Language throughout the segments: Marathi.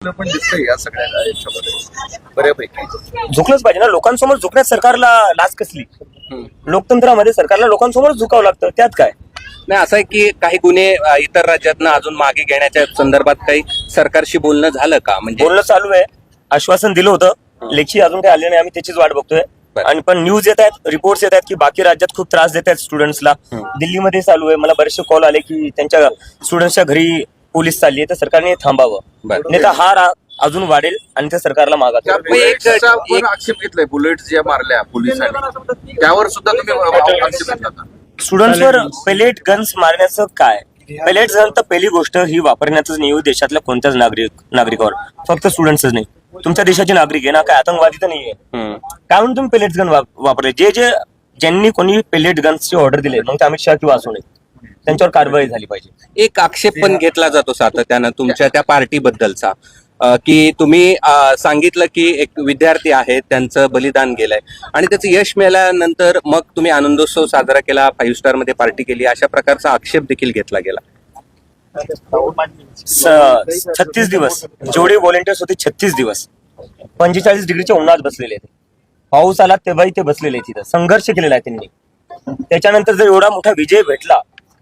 चित्र पण दिसतंय या सगळ्या याच्यामध्ये बऱ्यापैकी. झुकलंच पाहिजे ना, लोकांसमोर झुकण्यात सरकारला लाज कसली? लोकतंत्रामध्ये सरकारला लोकांसमोर झुकावं लागतं, त्यात काय? नाही, असं आहे की काही गुन्हे इतर राज्यातनं अजून मागे घेण्याच्या संदर्भात काही सरकारशी बोलणं झालं का? म्हणजे बोलणं चालू आहे, आश्वासन दिलं होतं, लेखी अजून काही आले नाही, आम्ही त्याचीच वाट बघतोय. आणि पण न्यूज येत आहेत, रिपोर्ट्स येत आहेत की बाकी राज्यात खूप त्रास देत आहेत स्टुडंट्सला. दिल्लीमध्ये चालू आहे, मला बरेचसे कॉल आले की त्यांच्या स्टुडंट्सच्या घरी पोलीस चालली आहे, तर सरकारने थांबावं, नाही तर हा अजून वाढेल आणि त्या सरकारला मागा. आक्षेप घेतलाय, बुलेट्स ज्या मारल्या पोलिसांनी त्यावर सुद्धा तुम्ही आक्षेप घेतला. स्टुडंट्सवर पेलेट गन्स मारण्याचं काय? पेलेट गन तर पहिली गोष्ट ही वापरण्यातच नाही देशातल्या कोणत्याच नागरिकावर, फक्त स्टुडंट्सच नाही, तुमच्या देशाचे नागरिक आहे ना, काय आतंकवादी तर नाहीये. काय म्हणून तुम्ही पेलेट गन वापरले? ज्यांनी कोणी पेलेट गन्सची ऑर्डर दिले, मग ते अमित शहा किंवा असू नये, त्यांच्यावर कारवाई झाली पाहिजे. एक आक्षेप पण घेतला जातो सातत्यानं तुमच्या त्या पार्टीबद्दलचा, की तुम्ही सांगितलं की एक विद्यार्थी आहे, त्यांचं बलिदान गेलंय आणि त्याचं यश मिळाल्यानंतर मग तुम्ही आनंदोत्सव साजरा केला, 5 स्टार मध्ये पार्टी केली, अशा प्रकारचा आक्षेप देखील घेतला गेला. 36 दिवस जेवढे व्हॉलेंटियर्स होते, 36 दिवस 45 डिग्रीच्या उन्हात बसलेले ते, पाऊस आला तेव्हाही ते बसलेले तिथं, संघर्ष केलेला आहे त्यांनी. त्याच्यानंतर जर एवढा मोठा विजय भेटला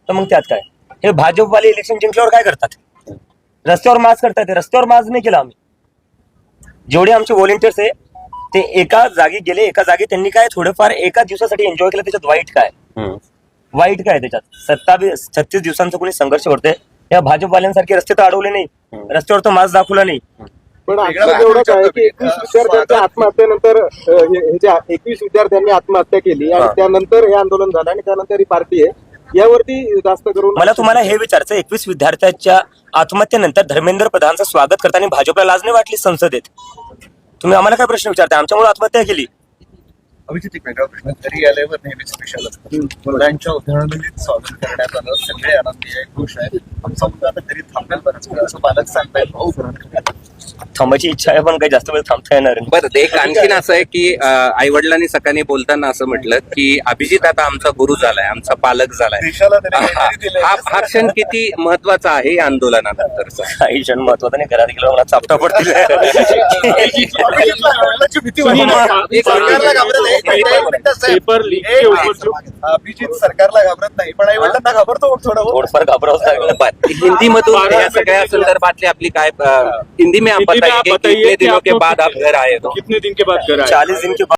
तर मग त्यात काय? हे भाजपवाले इलेक्शन जिंकल्यावर काय करतात? रस्त्यावर मार्च करतात. रस्त्यावर मार्च नाही केला आम्ही. जेवढे आमचे व्हॉलेंटियर्स आहे ते एका जागी गेले, एका जागी त्यांनी काय थोडंफार एका दिवसासाठी एन्जॉय केलं, त्याच्यात वाईट काय? वाईट काय त्याच्यात? 36 दिवसांचा कोणी संघर्ष करतोय, या भाजपवाल्यांसारखे रस्ते तर अडवले नाही, रस्त्यावर तर मार्च दाखवला नाही. पण एवढंच आहे की 21 विद्यार्थ्यांच्या आत्महत्येनंतर 21 विद्यार्थ्यांनी आत्महत्या केली आणि त्यानंतर हे आंदोलन झालं आणि त्यानंतर ही पार्टी आहे, यावरती जास्त करून मला तुम्हाला हे विचारायचं, 21 विद्यार्थ्यांच्या आत्महत्येनंतर धर्मेंद्र प्रधानचं स्वागत करताना भाजपला लाज नाही वाटली संसदेत? तुम्ही आम्हाला काय प्रश्न विचारताय? आमच्यामुळे आत्महत्या केली. अभिजित, एक वेगळा प्रश्न, घरी आल्यावर नेहमी स्पेशल असतं, मुलांच्या उदाहरणाने स्वागत करण्यात आलं, सगळे आनंदी आहे, खुश आहे. आमचा मुलगा आता घरी थांबेल बरंच वेळ, असं पालक सांगतायत. भाऊ थांबायची इच्छा आहे, पण काही जास्त वेळ थांबता येणार नाही. बरं, एक आणखीन असं आहे की आई वडिलांनी सकाळी बोलताना असं म्हटलं की अभिजित आता आमचा गुरु झालाय, आमचा पालक झालाय. देशाला त्यांनी काहीतरी दिलंय. हा क्षण किती महत्वाचा आहे या आंदोलनानंतरचा? काही क्षण महत्वाचा नाही, घरात गेलो मला चापटा पडतील. वडिलांची भीती वाटते. सरकारला घाबरत नाही. अभिजित सरकारला घाबरत नाही, पण आई वडिलांना घाबरतो थोडं. थोडंफार घाबरावंच लागलं. हिंदी मधून या सगळ्या संदर्भातली आपली काय हिंदी में आप बताइए कि कितने दिनों के बाद आप घर आए? 40 दिन के बाद